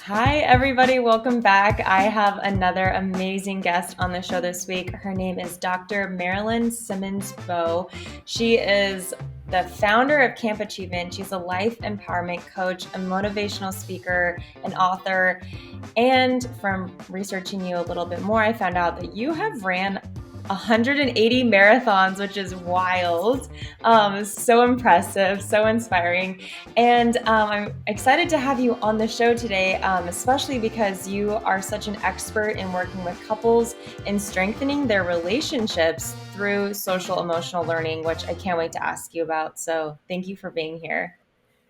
Hi, everybody. Welcome back. I have another amazing guest on the show this week. Her name is Dr. Marilyn Simmons Bow. She is the founder of Camp Achievement. She's a life empowerment coach, a motivational speaker, an author. And from researching you a little bit more, I found out that you have ran 180 marathons, which is wild. So impressive, so inspiring. And I'm excited to have you on the show today, especially because you are such an expert in working with couples and strengthening their relationships through social emotional learning, which I can't wait to ask you about. So thank you for being here.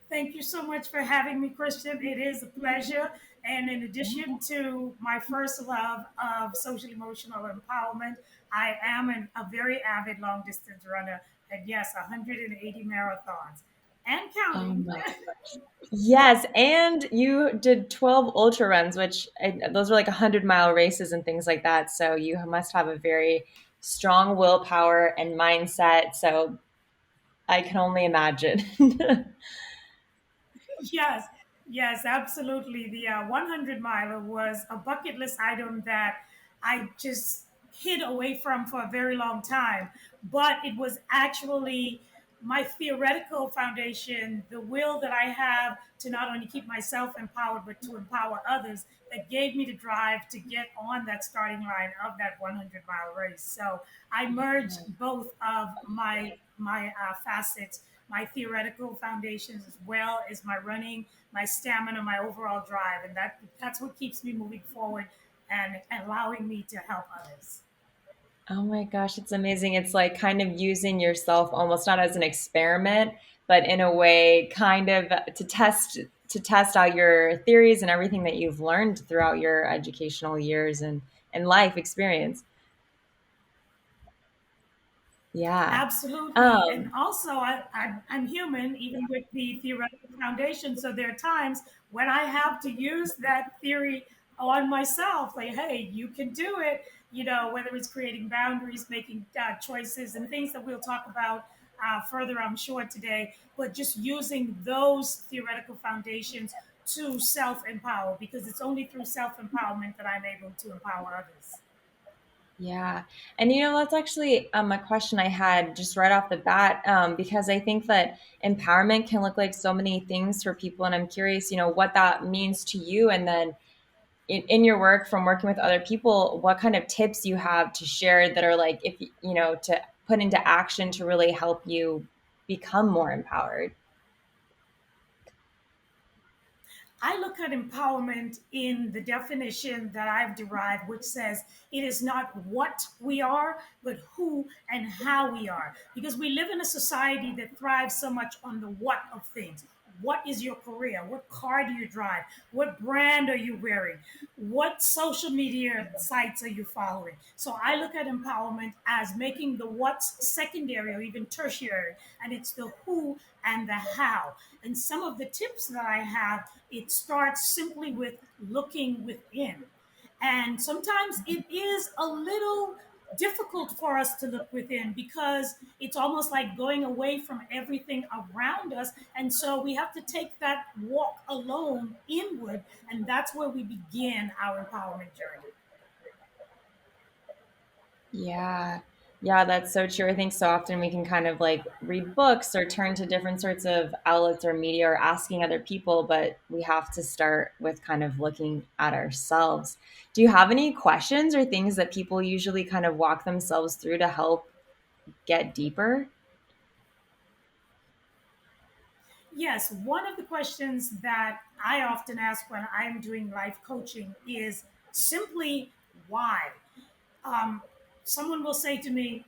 Thank you so much for having me, Christian. It is a pleasure. And in addition to my first love of social emotional empowerment, I am a very avid long distance runner. And yes, 180 marathons and Oh counting. my Yes, and you did 12 ultra runs, those were like 100-mile races and things like that. So you must have a very strong willpower and mindset. So I can only imagine. Yes, yes, absolutely. The 100 miler was a bucket list item that I just hid away from for a very long time. But it was actually my theoretical foundation, the will that I have to not only keep myself empowered, but to empower others, that gave me the drive to get on that starting line of that 100-mile race. So I merged both of my facets, my theoretical foundations, as well as my running, my stamina, my overall drive, and that's what keeps me moving forward and allowing me to help others. Oh my gosh, it's amazing. It's like kind of using yourself almost not as an experiment, but in a way kind of to test out your theories and everything that you've learned throughout your educational years and life experience. Yeah. Absolutely. And Um, also, I'm human, even with the theoretical foundation. So there are times when I have to use that theory on myself, like, hey, you can do it, whether it's creating boundaries, making choices, and things that we'll talk about further, I'm sure, today, but just using those theoretical foundations to self empower, because it's only through self empowerment that I'm able to empower others. Yeah. And that's actually a question I had just right off the bat, because I think that empowerment can look like so many things for people. And I'm curious, what that means to you. And then in your work from working with other people, what kind of tips you have to share that are like, if to put into action to really help you become more empowered. I look at empowerment in the definition that I've derived, which says it is not what we are, but who and how we are. Because we live in a society that thrives so much on the what of things. What is your career? What car do you drive? What brand are you wearing? What social media sites are you following? So I look at empowerment as making the what's secondary or even tertiary, and it's the who and the how. And some of the tips that I have, it starts simply with looking within. And sometimes it is a little difficult for us to look within because it's almost like going away from everything around us. And so we have to take that walk alone inward. And that's where we begin our empowerment journey. Yeah. Yeah, that's so true. I think so often we can kind of like read books or turn to different sorts of outlets or media or asking other people, but we have to start with kind of looking at ourselves. Do you have any questions or things that people usually kind of walk themselves through to help get deeper? Yes, one of the questions that I often ask when I'm doing life coaching is simply why. Um, Someone will say to me,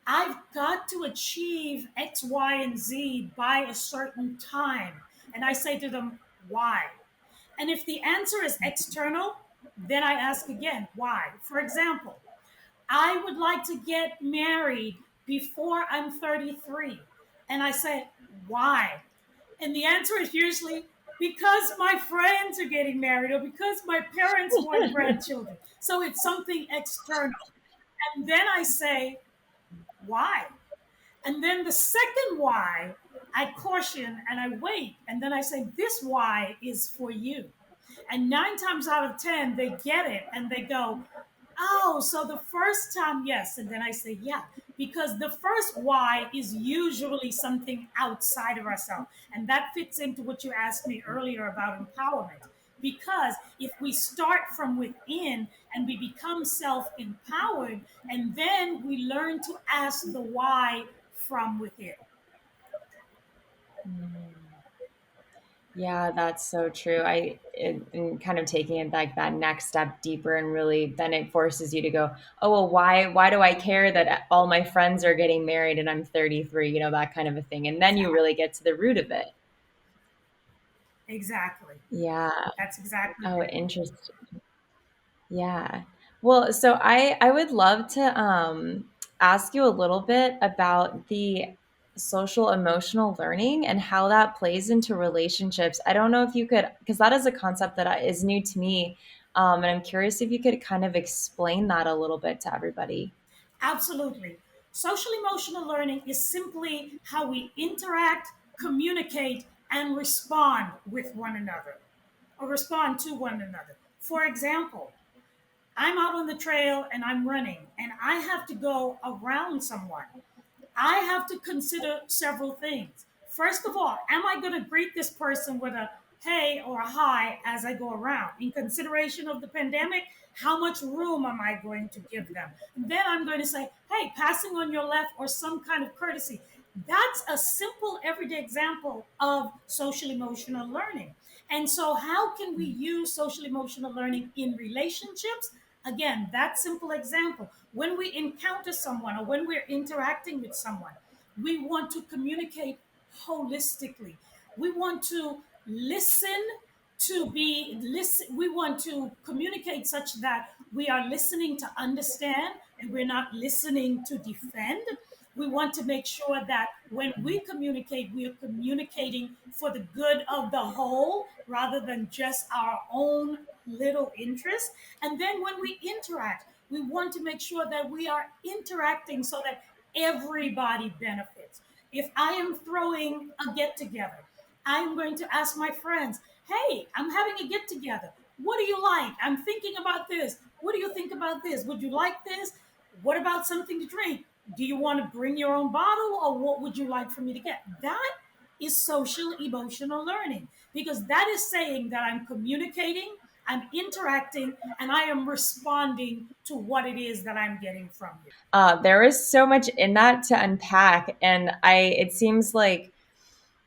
I've got to achieve X, Y, and Z by a certain time. And I say to them, why? And if the answer is external, then I ask again, why? For example, I would like to get married before I'm 33. And I say, why? And the answer is usually because my friends are getting married or because my parents want grandchildren. So it's something external. And then I say, why? And then the second why, I caution and I wait. And then I say, this why is for you. And 9 times out of 10, they get it and they go, oh, so the first time, yes. And then I say, yeah, because the first why is usually something outside of ourselves. And that fits into what you asked me earlier about empowerment. Because if we start from within and we become self empowered, and then we learn to ask the why from within. Yeah, that's so true. And kind of taking it like that next step deeper, and really then it forces you to go, oh, well, why do I care that all my friends are getting married and I'm 33, that kind of a thing. And then you Exactly. really get to the root of it. Exactly. Yeah. That's exactly Oh, right. interesting. Yeah. Well, so I would love to ask you a little bit about the social emotional learning and how that plays into relationships. I don't know if you could, because that is a concept that is new to me, and I'm curious if you could kind of explain that a little bit to everybody. Absolutely. Social emotional learning is simply how we interact, communicate, and respond with one another or respond to one another. For example, I'm out on the trail and I'm running and I have to go around someone. I have to consider several things. First of all, am I going to greet this person with a hey or a hi as I go around? In consideration of the pandemic, how much room am I going to give them? And then I'm going to say, hey, passing on your left or some kind of courtesy. That's a simple everyday example of social emotional learning. And so, how can we use social emotional learning in relationships? Again, that simple example. When we encounter someone or when we're interacting with someone, we want to communicate holistically. We want to listen to be listen. We want to communicate such that we are listening to understand and we're not listening to defend. We want to make sure that when we communicate, we are communicating for the good of the whole rather than just our own little interest. And then when we interact, we want to make sure that we are interacting so that everybody benefits. If I am throwing a get together, I'm going to ask my friends, hey, I'm having a get together. What do you like? I'm thinking about this. What do you think about this? Would you like this? What about something to drink? Do you want to bring your own bottle or what would you like for me to get? That is social emotional learning because that is saying that I'm communicating, I'm interacting, and I am responding to what it is that I'm getting from you. There is so much in that to unpack, and it seems like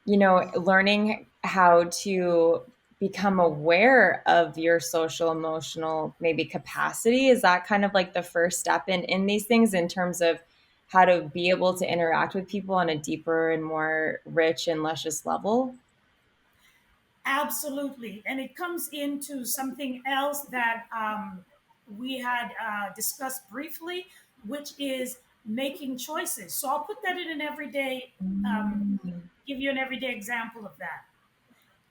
learning how to become aware of your social emotional maybe capacity, is that kind of like the first step in these things in terms of how to be able to interact with people on a deeper and more rich and luscious level. Absolutely. And it comes into something else that we had discussed briefly, which is making choices. So I'll put that in an everyday, give you an everyday example of that.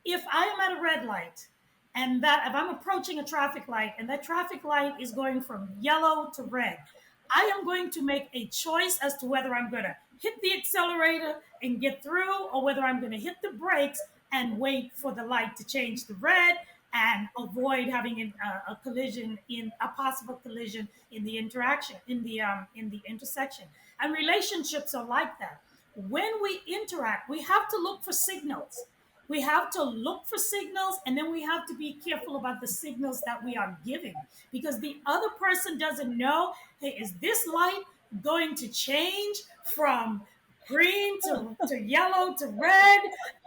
If I am at a red light and that if I'm approaching a traffic light and that traffic light is going from yellow to red, I am going to make a choice as to whether I'm going to hit the accelerator and get through or whether I'm going to hit the brakes and wait for the light to change to red and avoid having a collision in a possible collision in the interaction in the intersection. And relationships are like that. When we interact, we have to look for signals. We have to look for signals and then we have to be careful about the signals that we are giving because the other person doesn't know, hey, is this light going to change from green to yellow to red?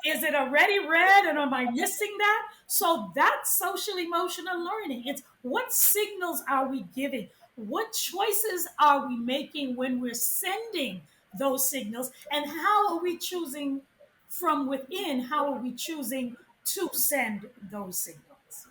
Is it already red and am I missing that? So that's social emotional learning. It's what signals are we giving? What choices are we making when we're sending those signals? And how are we choosing from within? How are we choosing to send those signals?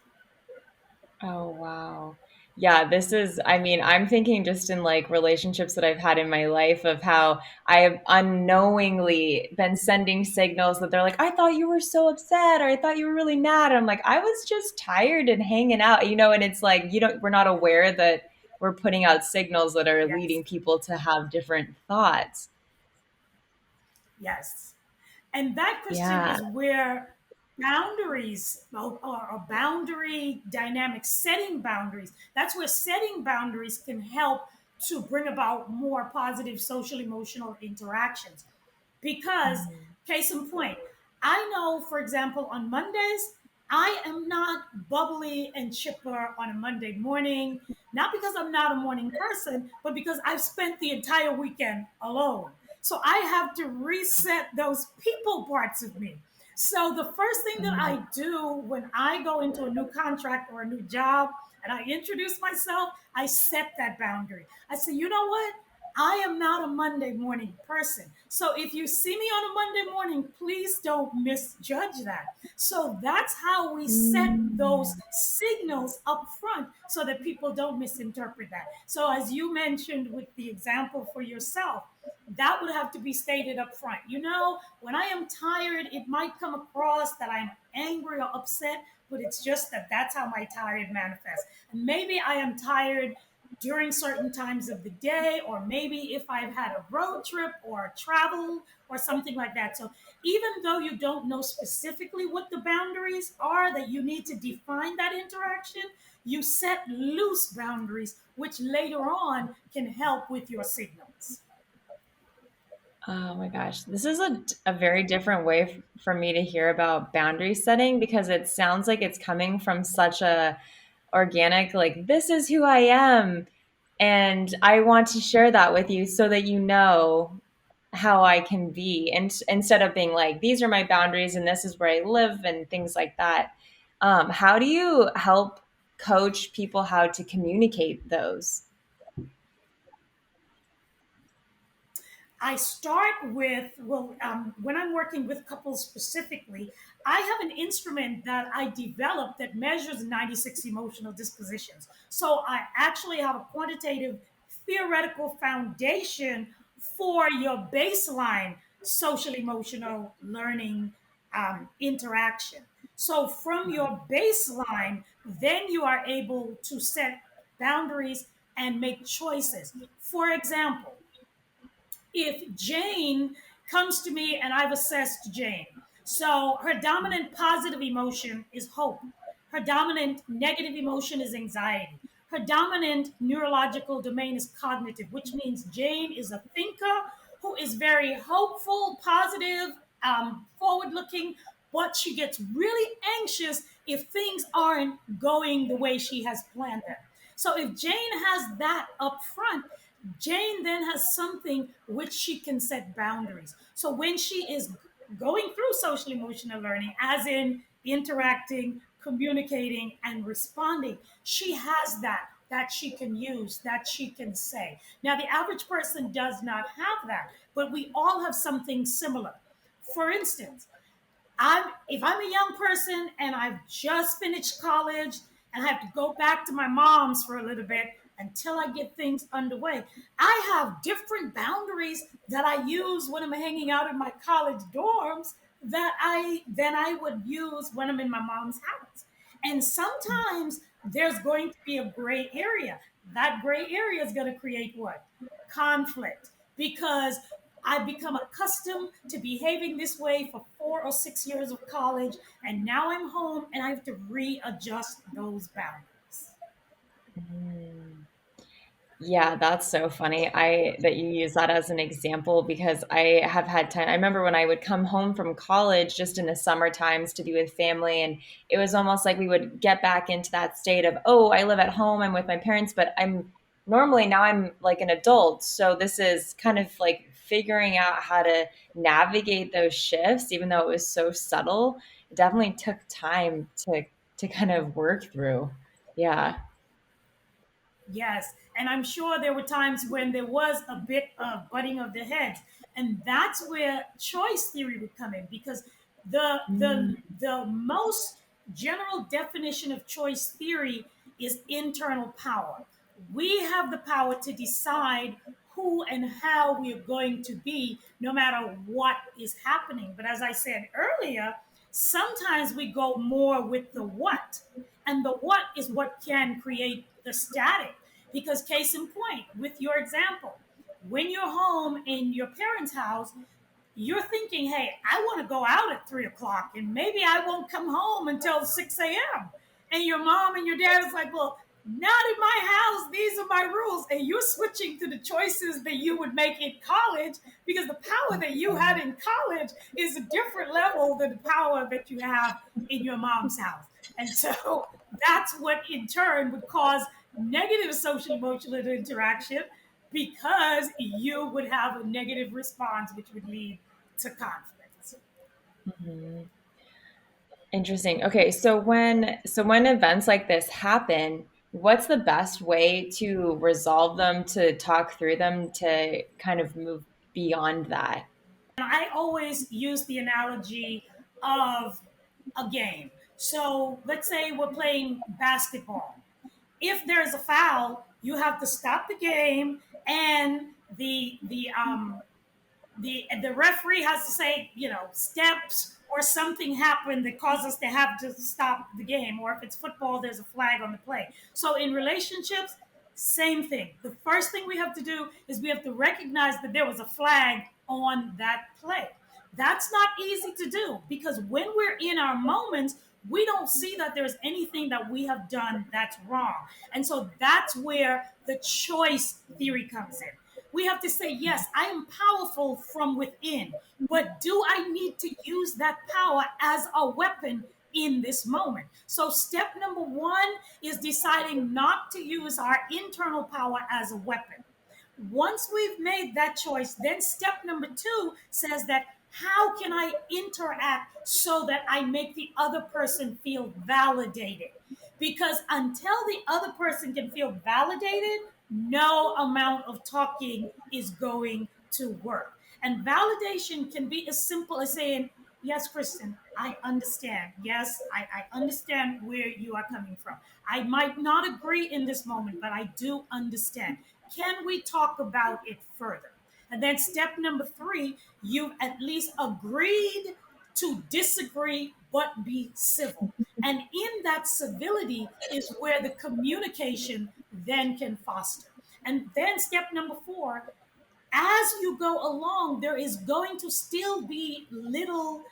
Oh, wow. Yeah, this is, I mean, I'm thinking just in like relationships that I've had in my life of how I have unknowingly been sending signals that they're like, I thought you were so upset, or I thought you were really mad. I'm like, I was just tired and hanging out, and it's like, we're not aware that we're putting out signals that are Yes, leading people to have different thoughts. yes. And that, Christian, Yeah. is where boundaries or boundary dynamics, setting boundaries. That's where setting boundaries can help to bring about more positive social emotional interactions. Because, Mhm. case in point, I know, for example, on Mondays, I am not bubbly and chipper on a Monday morning, not because I'm not a morning person, but because I've spent the entire weekend alone. So I have to reset those people parts of me. So the first thing that Mhm. I do when I go into a new contract or a new job and I introduce myself, I set that boundary. I say, you know what? I am not a Monday morning person. So if you see me on a Monday morning, please don't misjudge that. So that's how we set those Mm. signals up front so that people don't misinterpret that. So, as you mentioned with the example for yourself, that would have to be stated up front. You know, when I am tired, it might come across that I'm angry or upset, but it's just that that's how my tired manifests. And maybe I am tired during certain times of the day, or maybe if I've had a road trip or travel or something like that. So even though you don't know specifically what the boundaries are that you need to define that interaction, you set loose boundaries, which later on can help with your signals. Oh my gosh, this is a very different way for me to hear about boundary setting because it sounds like it's coming from such a organic, like, this is who I am. And I want to share that with you so that you know how I can be. And instead of being like, these are my boundaries and this is where I live and things like that. How do you help coach people how to communicate those? I start with, well, when I'm working with couples specifically, I have an instrument that I developed that measures 96 emotional dispositions. So I actually have a quantitative theoretical foundation for your baseline social emotional learning interaction. So from your baseline, then you are able to set boundaries and make choices. For example, if Jane comes to me and I've assessed Jane, so her dominant positive emotion is hope, her dominant negative emotion is anxiety, her dominant neurological domain is cognitive, which means Jane is a thinker who is very hopeful, positive, forward looking, but she gets really anxious if things aren't going the way she has planned them. So if Jane has that up front, Jane then has something which she can set boundaries. So when she is going through social emotional learning, as in interacting, communicating, and responding, she has that she can use, that she can say. Now, the average person does not have that, but we all have something similar. For instance, if I'm a young person and I've just finished college and I have to go back to my mom's for a little bit until I get things underway, I have different boundaries that I use when I'm hanging out in my college dorms that I would use when I'm in my mom's house. And sometimes there's going to be a gray area. That gray area is going to create what? Conflict. Because I've become accustomed to behaving this way for 4 or 6 years of college, and now I'm home and I have to readjust those boundaries. Mm. Yeah, that's so funny. I that you use that as an example because I have had time. I remember when I would come home from college just in the summer times to be with family, and it was almost like we would get back into that state of, oh, I live at home, I'm with my parents, but I'm normally now I'm like an adult. So this is kind of like figuring out how to navigate those shifts, even though it was so subtle. It definitely took time to kind of work through. Yeah. Yes, and I'm sure there were times when there was a bit of butting of the heads, and that's where choice theory would come in because the most general definition of choice theory is internal power. We have the power to decide who and how we are going to be, no matter what is happening. But as I said earlier, sometimes we go more with the what, and the what is what can create the static. Because, case in point, with your example, when you're home in your parents' house, you're thinking, hey, I want to go out at 3 o'clock and maybe I won't come home until 6 a.m. And your mom and your dad is like, well, not in my house. These are my rules. And you're switching to the choices that you would make in college because the power that you had in college is a different level than the power that you have in your mom's house. And so that's what in turn would cause negative social emotional interaction because you would have a negative response, which would lead to conflict. Mhm. Interesting. Okay, so when events like this happen, what's the best way to resolve them, to talk through them, to kind of move beyond that? And I always use the analogy of a game. So let's say we're playing basketball. If there's a foul, you have to stop the game, and the referee has to say, steps or something happened that caused us to have to stop the game. Or if it's football, there's a flag on the play. So in relationships, same thing. The first thing we have to do is we have to recognize that there was a flag on that play. That's not easy to do because when we're in our moments, we don't see that there's anything that we have done that's wrong. And so that's where the choice theory comes in. We have to say, yes, I am powerful from within, but do I need to use that power as a weapon in this moment? So, step number one is deciding not to use our internal power as a weapon. Once we've made that choice, then step number two says that how can I interact so that I make the other person feel validated? Because until the other person can feel validated, no amount of talking is going to work. And validation can be as simple as saying, yes, Kristen, I understand. Yes, I understand where you are coming from. I might not agree in this moment, but I do understand. Can we talk about it further? And then step number three, you've at least agreed to disagree, but be civil. And in that civility is where the communication then can foster. And then step number four, as you go along, there is going to still be little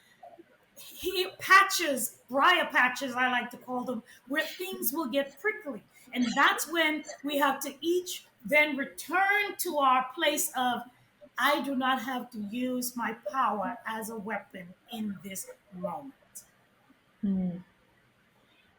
patches, briar patches, I like to call them, where things will get prickly. And that's when we have to each then return to our place of, I do not have to use my power as a weapon in this moment. Hmm.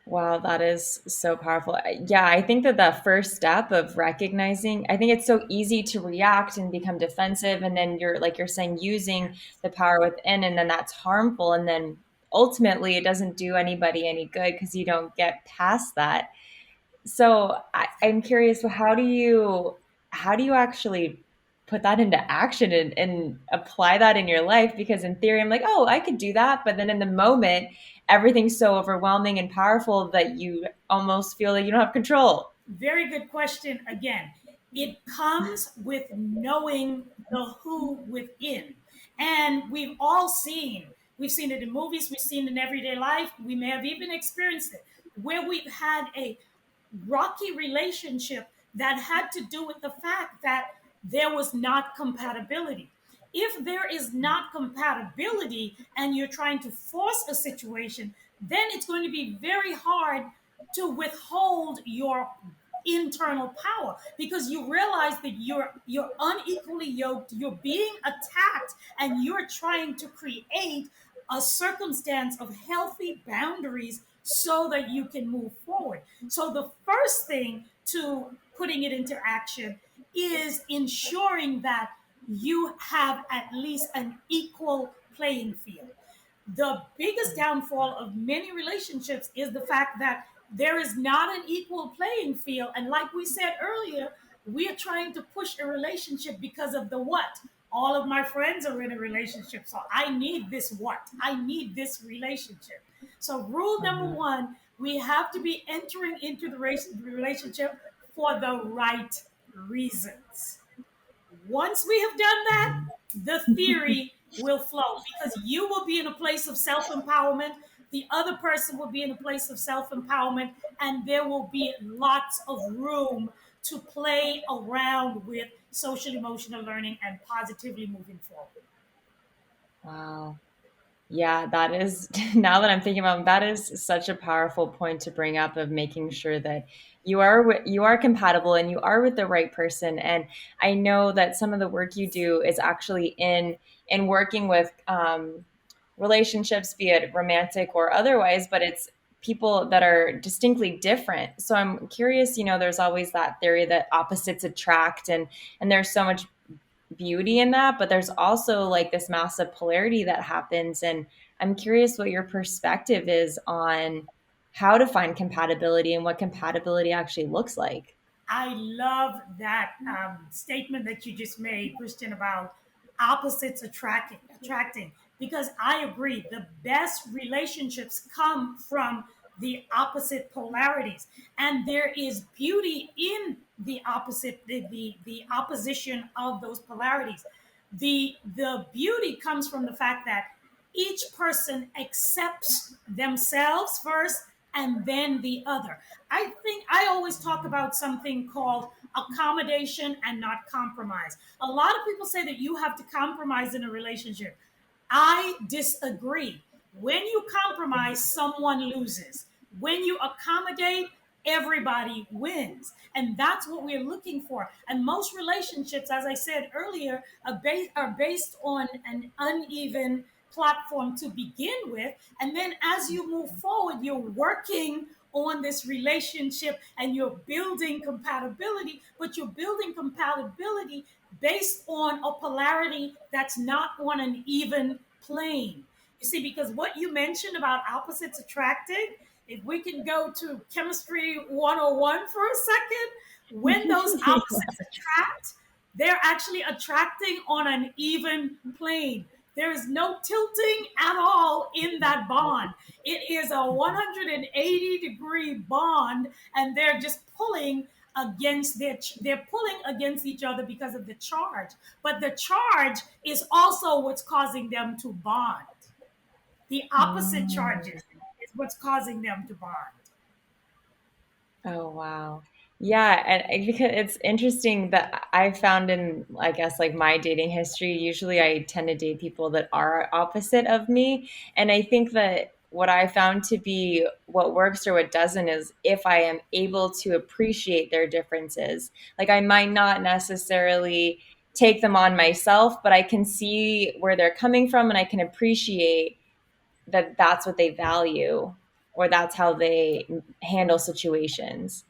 Wow, that is so powerful. Yeah, I think that the first step of recognizing, I think it's so easy to react and become defensive. And then you're, like you're saying, using the power within, and then that's harmful. And then ultimately, it doesn't do anybody any good because you don't get past that. So I'm curious, so how do you actually put that into action and apply that in your life? Because in theory, I'm like, oh, I could do that, but then in the moment, everything's so overwhelming and powerful that you almost feel like you don't have control. Very good question again. It comes with knowing the who within. And we've seen it in movies, we've seen it in everyday life, we may have even experienced it, where we've had a rocky relationship that had to do with the fact that there was not compatibility. If there is not compatibility and you're trying to force a situation, then it's going to be very hard to withhold your internal power because you realize that you're unequally yoked, you're being attacked, and you're trying to create a circumstance of healthy boundaries so that you can move forward. So the first thing to putting it into action is ensuring that you have at least an equal playing field. The biggest downfall of many relationships is the fact that there is not an equal playing field. And like we said earlier, we are trying to push a relationship because of the what. All of my friends are in a relationship, so I need this what? I need this relationship. So, rule number Mhm. one, we have to be entering into the relationship for the right reasons. Once we have done that, the theory will flow because you will be in a place of self empowerment. The other person will be in a place of self empowerment, and there will be lots of room to play around with social emotional learning and positively moving forward. Wow. Yeah, that is, now that I'm thinking about it, that is such a powerful point to bring up of making sure that you are compatible and you are with the right person. And I know that some of the work you do is actually in working with relationships, be it romantic or otherwise, but it's people that are distinctly different. So I'm curious, there's always that theory that opposites attract, and there's so much beauty in that, but there's also like this massive polarity that happens. And I'm curious what your perspective is on how to find compatibility and what compatibility actually looks like. I love that statement that you just made, Christian, about opposites attracting, because I agree. The best relationships come from the opposite polarities, and there is beauty in the opposite, the opposition of those polarities. The beauty comes from the fact that each person accepts themselves first and then the other. I think I always talk about something called accommodation and not compromise. A lot of people say that you have to compromise in a relationship. I disagree. When you compromise, someone loses. When you accommodate, everybody wins. And that's what we're looking for. And most relationships, as I said earlier, are based on an uneven platform to begin with. And then as you move forward, you're working on this relationship and you're building compatibility, but you're building compatibility based on a polarity that's not on an even plane. You see, because what you mentioned about opposites attracting, if we can go to chemistry 101 for a second, when those opposites attract, they're actually attracting on an even plane. There is no tilting at all in that bond. It is a 180-degree bond, and they're just pulling they're pulling against each other because of the charge. But the charge is also what's causing them to bond. The opposite Mm. charges is what's causing them to bond. Oh, wow. Yeah, and because it's interesting that I found in, I guess, like my dating history, usually I tend to date people that are opposite of me. And I think that what I found to be what works or what doesn't is if I am able to appreciate their differences. Like I might not necessarily take them on myself, but I can see where they're coming from and I can appreciate that that's what they value or that's how they handle situations.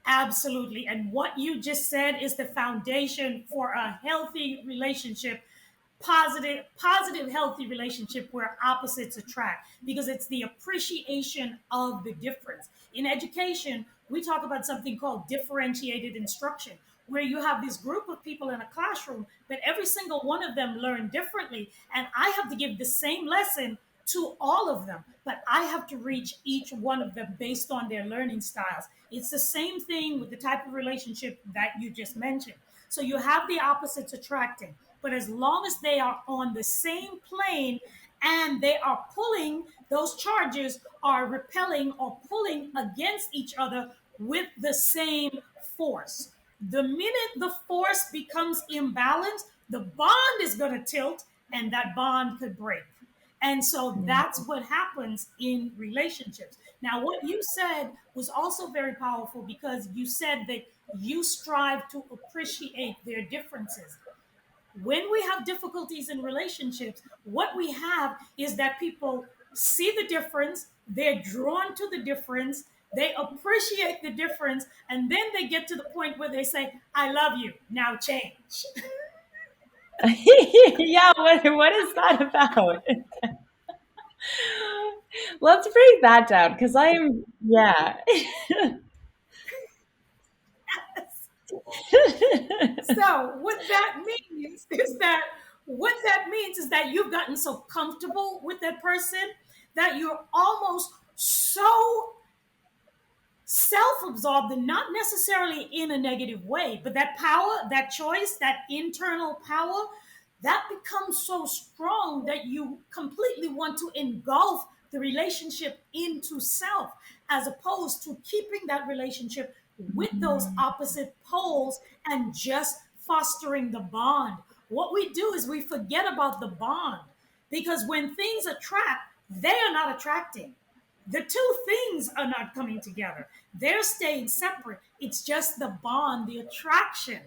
Absolutely. And what you just said is the foundation for a healthy relationship, positive, healthy relationship where opposites attract, because it's the appreciation of the difference. In education, we talk about something called differentiated instruction, where you have this group of people in a classroom, but every single one of them learn differently. And I have to give the same lesson to all of them, but I have to reach each one of them based on their learning styles. It's the same thing with the type of relationship that you just mentioned. So you have the opposites attracting, but as long as they are on the same plane and they are pulling, those charges are repelling or pulling against each other with the same force. The minute the force becomes imbalanced, the bond is going to tilt and that bond could break. And so that's what happens in relationships. Now, what you said was also very powerful because you said that you strive to appreciate their differences. When we have difficulties in relationships, what we have is that people see the difference, they're drawn to the difference, they appreciate the difference, and then they get to the point where they say, I love you, now change. Yeah, what is that about? Let's break that down because yeah. So what that means is that you've gotten so comfortable with that person that you're almost so self-absorbed, and not necessarily in a negative way, but that power, that choice, that internal power, that becomes so strong that you completely want to engulf the relationship into self, as opposed to keeping that relationship with those opposite poles and just fostering the bond. what we do is we forget about the bond, because when things attract, they are not attracting. The two things are not coming together. They're staying separate. It's just the bond, the attraction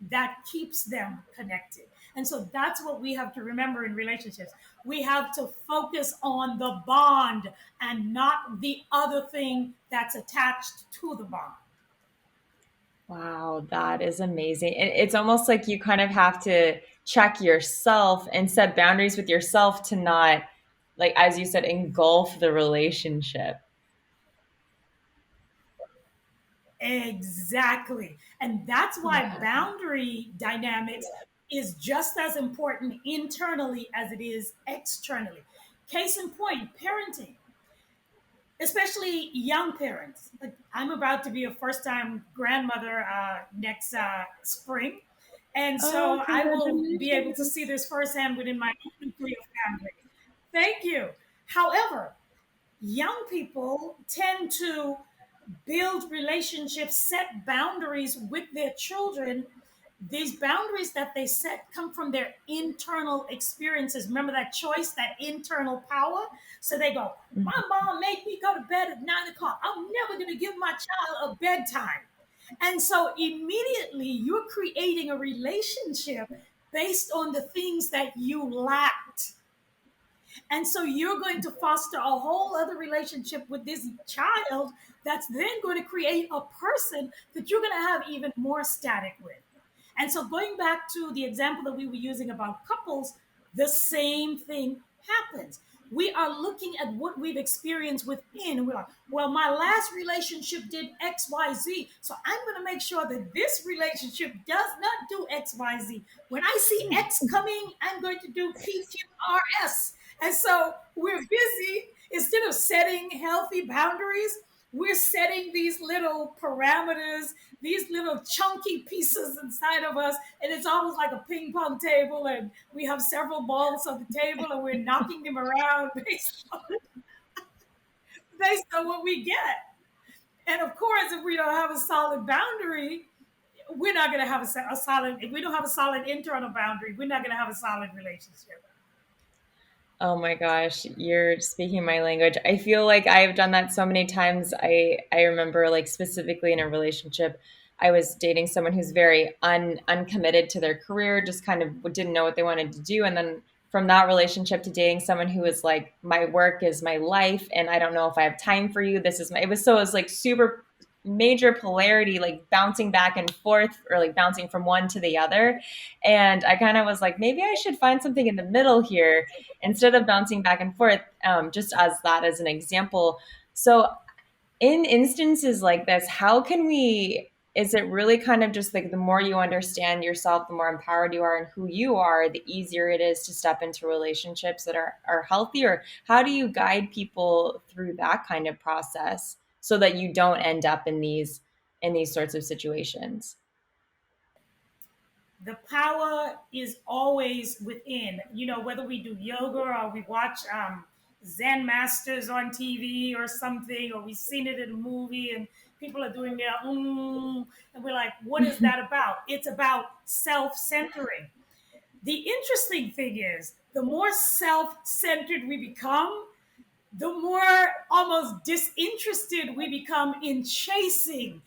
that keeps them connected. And so that's what we have to remember in relationships. We have to focus on the bond and not the other thing that's attached to the bond. Wow, that is amazing. It's almost like you kind of have to check yourself and set boundaries with yourself to not, like, as you said, engulf the relationship. Exactly. And that's why Yeah. boundary dynamics is just as important internally as it is externally. Case in point, parenting, especially young parents. Like, I'm about to be a first time grandmother next spring. And Oh, so I will be able to see congratulations. this firsthand within my own nuclear family. Thank you. However, young people tend to build relationships, set boundaries with their children. These boundaries that they set come from their internal experiences. Remember that choice, that internal power? So they go, my mom made me go to bed at 9 o'clock. I'm never going to give my child a bedtime. And so immediately you're creating a relationship based on the things that you lacked. And so you're going to foster a whole other relationship with this child that's then going to create a person that you're going to have even more static with. And so going back to the example that we were using about couples, the same thing happens. We are looking at what we've experienced within, and we're like, well, my last relationship did XYZ, so I'm going to make sure that this relationship does not do XYZ. When I see X coming, I'm going to do PQRS. And so we're busy, instead of setting healthy boundaries, we're setting these little parameters, these little chunky pieces inside of us, and it's almost like a ping pong table, and we have several balls on the table, and we're knocking them around based on what we get. And of course, if we don't have a solid boundary, we're not going to have a solid. If we don't have a solid internal boundary, we're not going to have a solid relationship. Oh my gosh, you're speaking my language. I feel like I've done that so many times. I remember like specifically in a relationship, I was dating someone who's very uncommitted to their career, just kind of didn't know what they wanted to do. And then from that relationship to dating someone who was like, my work is my life, and I don't know if I have time for you. This is my, it was like super major polarity, like bouncing back and forth or like bouncing from one to the other. And I kind of was like, maybe I should find something in the middle here instead of bouncing back and forth, just as that as an example. So, in instances like this, how can we? Is it really kind of just like the more you understand yourself, the more empowered you are and who you are, the easier it is to step into relationships that are healthy? Or how do you guide people through that kind of process so that you don't end up in these sorts of situations? The power is always within. You know, whether we do yoga or we watch Zen masters on TV or something, or we've seen it in a movie and people are doing their and we're like, what is that about? It's about self centering. The interesting thing is, the more self centered we become, the more almost disinterested we become in chasing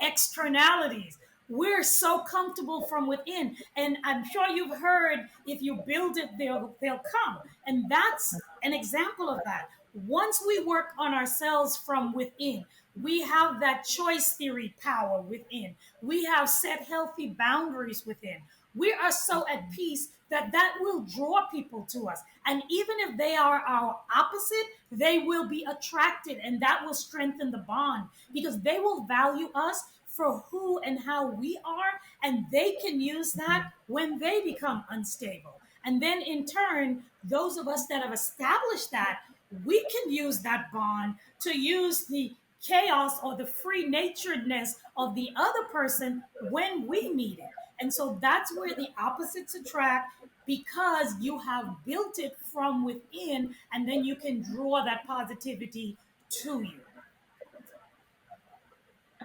externalities. We're so comfortable from within. And I'm sure you've heard, if you build it, they'll come. And that's an example of that. Once we work on ourselves from within, we have that choice theory power within. We have set healthy boundaries within. We are so at peace that that will draw people to us. And even if they are our opposite, they will be attracted, and that will strengthen the bond because they will value us for who and how we are, and they can use that when they become unstable. And then in turn, those of us that have established that, we can use that bond to use the chaos or the free naturedness of the other person when we need it. And so that's where the opposites attract, because you have built it from within, and then you can draw that positivity to you.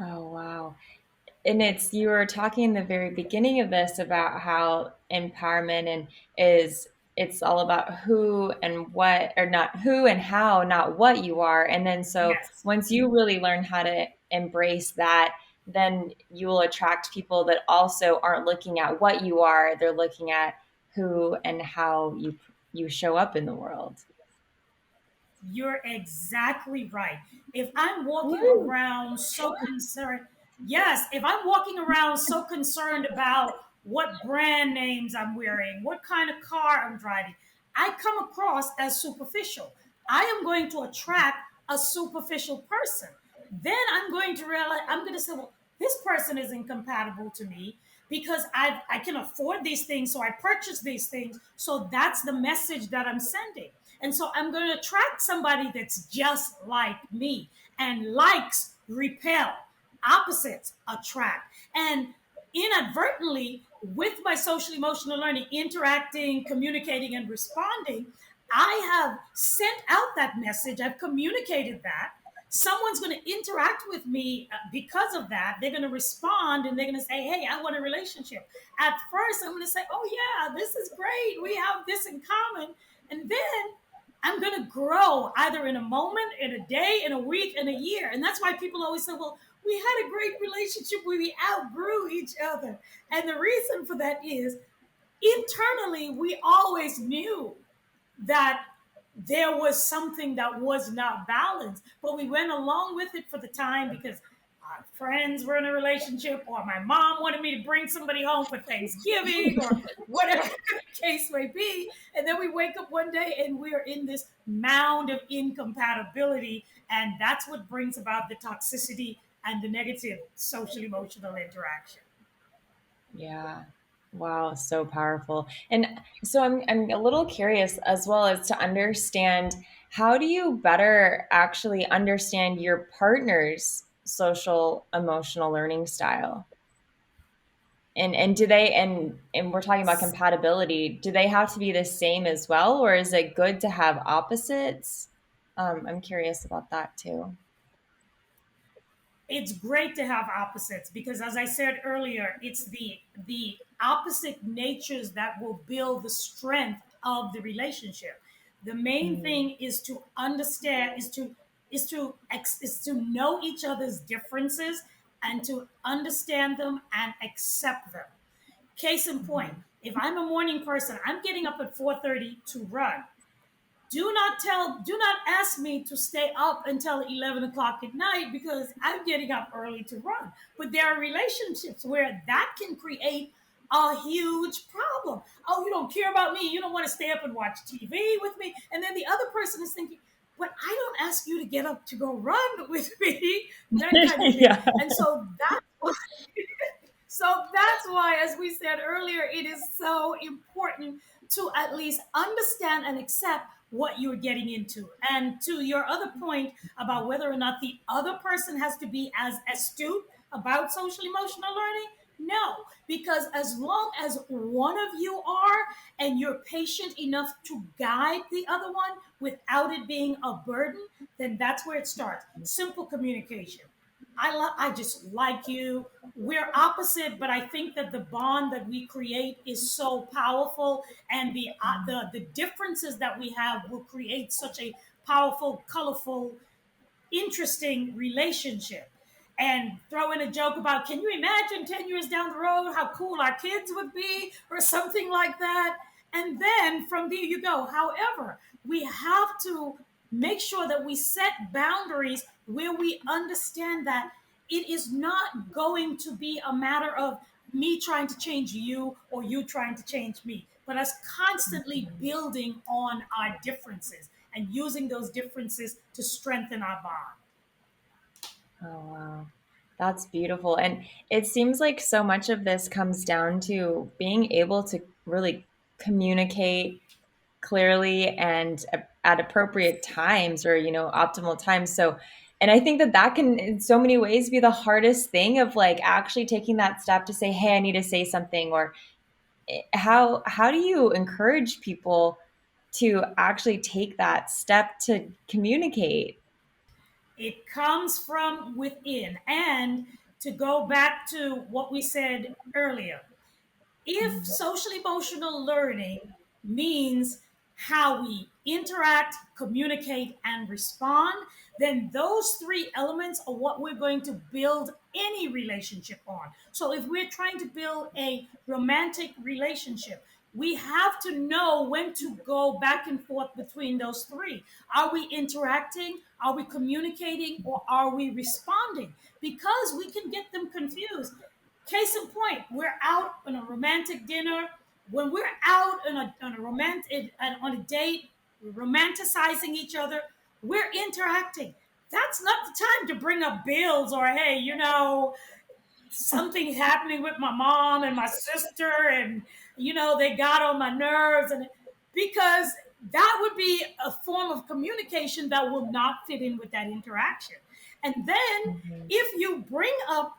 Oh, wow. and it's you were talking in the very beginning of this about how empowerment and is it's all about who and what, or not who and how, not what you are. And then so Yes. once you really learn how to embrace that, then you will attract people that also aren't looking at what you are, they're looking at who and how you show up in the world. You're exactly right. If I'm walking Woo. around so concerned, yes, if I'm walking around so concerned about what brand names I'm wearing, what kind of car I'm driving, I come across as superficial. I am going to attract a superficial person. Then I'm going to realize, I'm going to say, well, this person is incompatible to me because I can afford these things, so I purchase these things. So that's the message that I'm sending. And so I'm going to attract somebody that's just like me. And likes repel, opposites attract. And inadvertently, with my social emotional learning, interacting, communicating, and responding, I have sent out that message. I've communicated that. Someone's going to interact with me because of that. They're going to respond and they're going to say, hey, I want a relationship. At first, I'm going to say, oh, yeah, this is great. We have this in common. And then I'm going to grow either in a moment, in a day, in a week, in a year. And that's why people always say, well, we had a great relationship where we outgrew each other. And the reason for that is internally, we always knew that there was something that was not balanced, but we went along with it for the time because our friends were in a relationship, or my mom wanted me to bring somebody home for Thanksgiving, or whatever the case may be. And then we wake up one day and we're in this mound of incompatibility. And that's what brings about the toxicity and the negative social emotional interaction. Yeah. Wow, so powerful. And so I'm a little curious as well as to understand, how do you better actually understand your partner's social emotional learning style? And do they, and we're talking about compatibility, do they have to be the same as well, or is it good to have opposites? I'm curious about that too. It's great to have opposites because, as I said earlier, it's the opposite natures that will build the strength of the relationship. The main Mm, thing is to understand, is to know each other's differences and to understand them and accept them. Case in point, mhm. if I'm a morning person, I'm getting up at 4:30 to run. Do not ask me to stay up until 11 o'clock at night because I'm getting up early to run. But there are relationships where that can create a huge problem. Oh, you don't care about me. You don't want to stay up and watch TV with me. And then the other person is thinking, but I don't ask you to get up to go run with me, that kind of thing. Yeah. And so that's why, as we said earlier, it is so important to at least understand and accept what you're getting into. And to your other point about whether or not the other person has to be as astute about social emotional learning, no, because as long as one of you are and you're patient enough to guide the other one without it being a burden, then that's where it starts. Simple communication. I just like you. We're opposite, but I think that the bond that we create is so powerful, and the differences that we have will create such a powerful, colorful, interesting relationship. And throw in a joke about, can you imagine 10 years down the road how cool our kids would be, or something like that? And then from there you go. However, we have to make sure that we set boundaries where we understand that it is not going to be a matter of me trying to change you or you trying to change me, but us constantly building on our differences and using those differences to strengthen our bond. Oh, wow. That's beautiful. And it seems like so much of this comes down to being able to really communicate clearly and at appropriate times, or, optimal times. So, and I think that that can, in so many ways, be the hardest thing of like actually taking that step to say, hey, I need to say something, or how do you encourage people to actually take that step to communicate? It comes from within. And to go back to what we said earlier, if social emotional learning means how we interact, communicate, and respond, then those three elements are what we're going to build any relationship on. So if we're trying to build a romantic relationship, we have to know when to go back and forth between those three. Are we interacting? Are we communicating? Or are we responding? Because we can get them confused. Case in point, we're out on a romantic dinner. When we're out on a romantic on a date, we're romanticizing each other. We're interacting. That's not the time to bring up bills or hey, something happening with my mom and my sister, and they got on my nerves, and because that would be a form of communication that will not fit in with that interaction. And then Mhm. if you bring up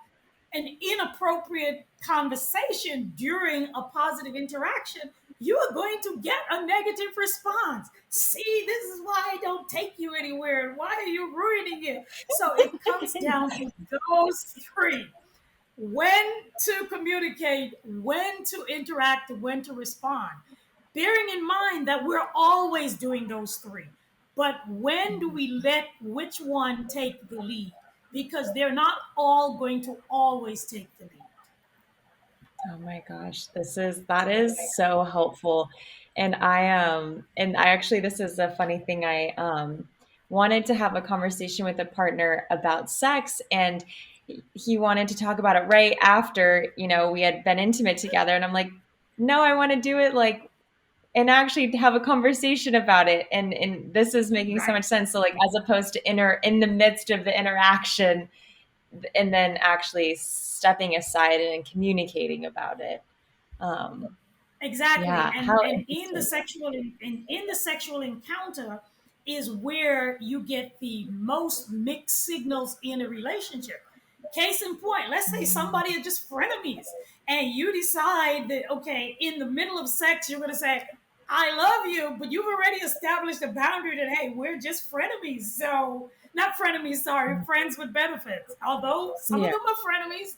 an inappropriate conversation during a positive interaction, you are going to get a negative response. See, this is why I don't take you anywhere. Why are you ruining it? So it comes down to those three: when to communicate, when to interact, when to respond. Bearing in mind that we're always doing those three. But when do we let which one take the lead? Because they're not all going to always take the lead. Oh my gosh, that is so helpful. And I actually, this is a funny thing. I wanted to have a conversation with a partner about sex, and he wanted to talk about it right after, we had been intimate together, and I'm like, no, I want to do it like and actually have a conversation about it. And this is making so Right. much sense. So like as opposed to in the midst of the interaction, and then actually stepping aside and communicating about it. Um, Exactly. yeah, how And interesting. in the sexual encounter is where you get the most mixed signals in a relationship. Case in point, let's say somebody are just frenemies and you decide that okay, in the middle of sex you're going to say I love you, but you've already established a boundary that hey, we're just frenemies. So, not frenemies, sorry, friends with benefits. Although some of Yeah. them are frenemies,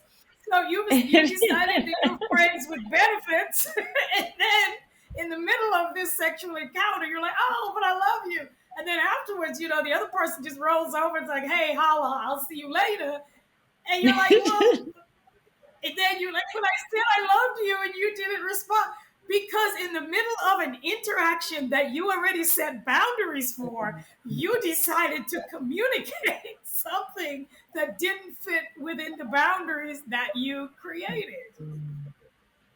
so you decided that you're friends with benefits, and then in the middle of this sexual encounter, you're like, "Oh, but I love you," and then afterwards, the other person just rolls over and's like, "Hey, holla, I'll see you later," and you're like, "Well," and then you're like, "But I said I loved you, and you didn't respond." Because in the middle of an interaction that you already set boundaries for, you decided to communicate something that didn't fit within the boundaries that you created.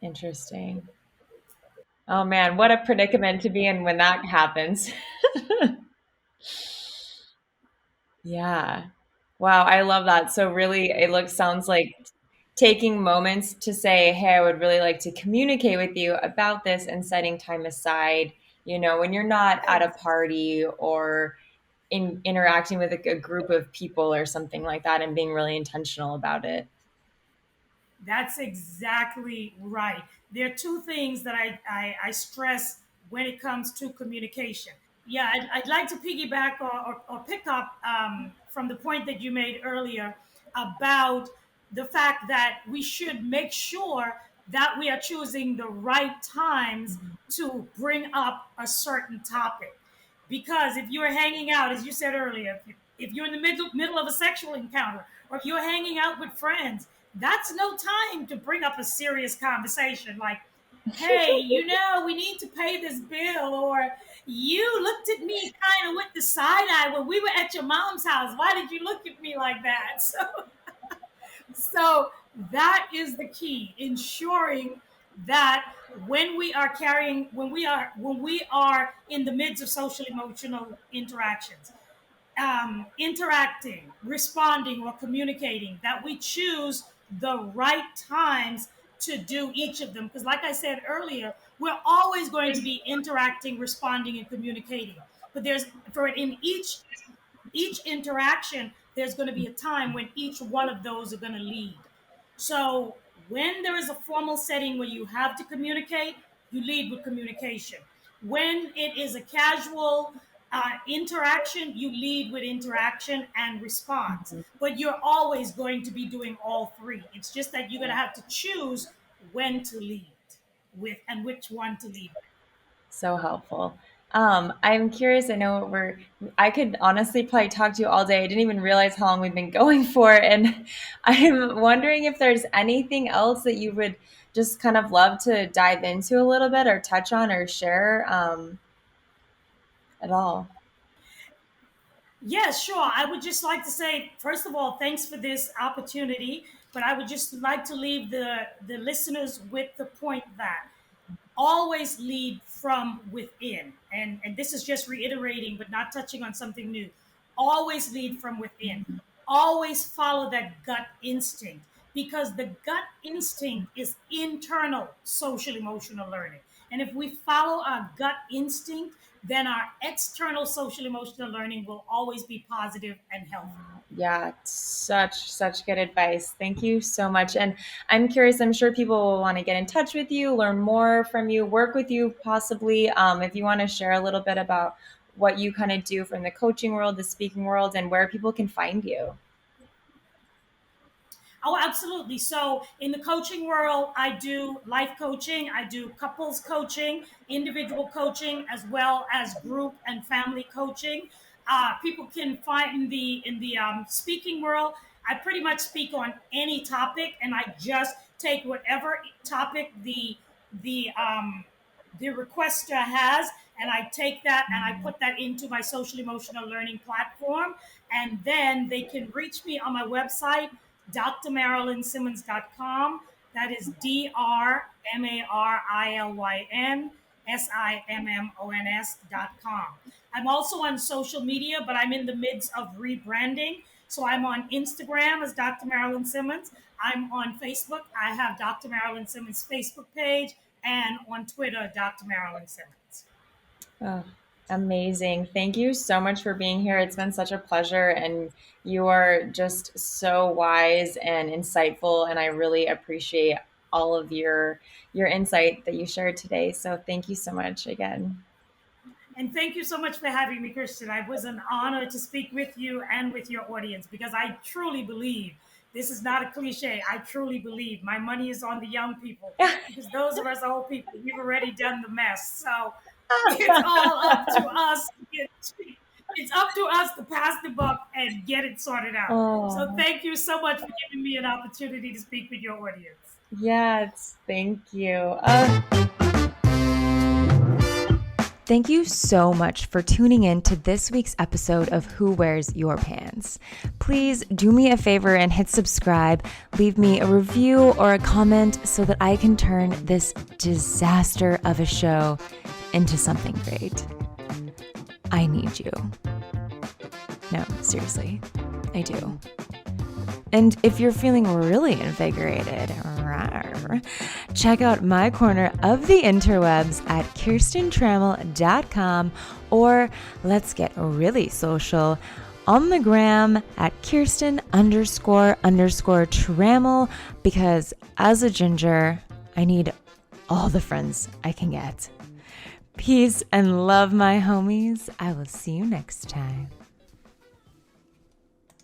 Interesting. Oh man, what a predicament to be in when that happens. Yeah. Wow, I love that. So really sounds like taking moments to say, "Hey, I would really like to communicate with you about this," and setting time aside, when you're not at a party or interacting with a group of people or something like that, and being really intentional about it. That's exactly right. There are two things that I stress when it comes to communication. Yeah, I'd like to piggyback or pick up from the point that you made earlier about the fact that we should make sure that we are choosing the right times to bring up a certain topic. Because if you're hanging out, as you said earlier, if you're in the middle of a sexual encounter, or if you're hanging out with friends, that's no time to bring up a serious conversation like, hey, we need to pay this bill, or you looked at me kind of with the side eye when we were at your mom's house. Why did you look at me like that? So that is the key, ensuring that when we are in the midst of social emotional interactions, interacting, responding, or communicating, that we choose the right times to do each of them. Because, like I said earlier, we're always going to be interacting, responding, and communicating. But there's for in each interaction, there's going to be a time when each one of those are going to lead. So when there is a formal setting where you have to communicate, you lead with communication. When it is a casual Interaction, you lead with interaction and response, but you're always going to be doing all three. It's just that you're going to have to choose when to lead with and which one to lead with. So helpful. I'm curious. I could honestly probably talk to you all day. I didn't even realize how long we've been going for. And I'm wondering if there's anything else that you would just kind of love to dive into a little bit or touch on or share at all. Yes, sure. I would just like to say, first of all, thanks for this opportunity. But I would just like to leave the listeners with the point that always lead from within. And this is just reiterating, but not touching on something new. Always lead from within. Always follow that gut instinct because the gut instinct is internal social emotional learning. And if we follow our gut instinct, then our external social emotional learning will always be positive and healthy. Yeah, such good advice. Thank you so much. And I'm curious, I'm sure people will want to get in touch with you, learn more from you, work with you possibly. If you want to share a little bit about what you kind of do from the coaching world, the speaking world, and where people can find you. Oh, absolutely. So, in the coaching world, I do life coaching, I do couples coaching, individual coaching, as well as group and family coaching. People can find in the speaking world. I pretty much speak on any topic, and I just take whatever topic the requester has, and I take that and I put that into my social emotional learning platform, and then they can reach me on my website drmarilynsimmons.com. That is DrMarilynSimmons.com. I'm also on social media, but I'm in the midst of rebranding. So I'm on Instagram as Dr. Marilyn Simmons. I'm on Facebook. I have Dr. Marilyn Simmons' Facebook page, and on Twitter, Dr. Marilyn Simmons. Oh, amazing. Thank you so much for being here. It's been such a pleasure, and you are just so wise and insightful, and I really appreciate all of your insight that you shared today. So thank you so much again. And thank you so much for having me, Kirsten. It was an honor to speak with you and with your audience because I truly believe this is not a cliche. I truly believe my money is on the young people because those of us old people, we've already done the mess. So it's all up to us. It's up to us to pass the buck and get it sorted out. So Oh, thank you so much for giving me an opportunity to speak with your audience. yes, thank you. Thank you so much for tuning in to this week's episode of Who Wears Your Pants. Please do me a favor and hit subscribe. Leave me a review or a comment so that I can turn this disaster of a show into something great. I need you. No, seriously, I do. And if you're feeling really invigorated, check out my corner of the interwebs at kirstentrammell.com, or let's get really social on the gram at Kirsten__Trammell, because as a ginger, I need all the friends I can get. Peace and love, my homies. I will see you next time.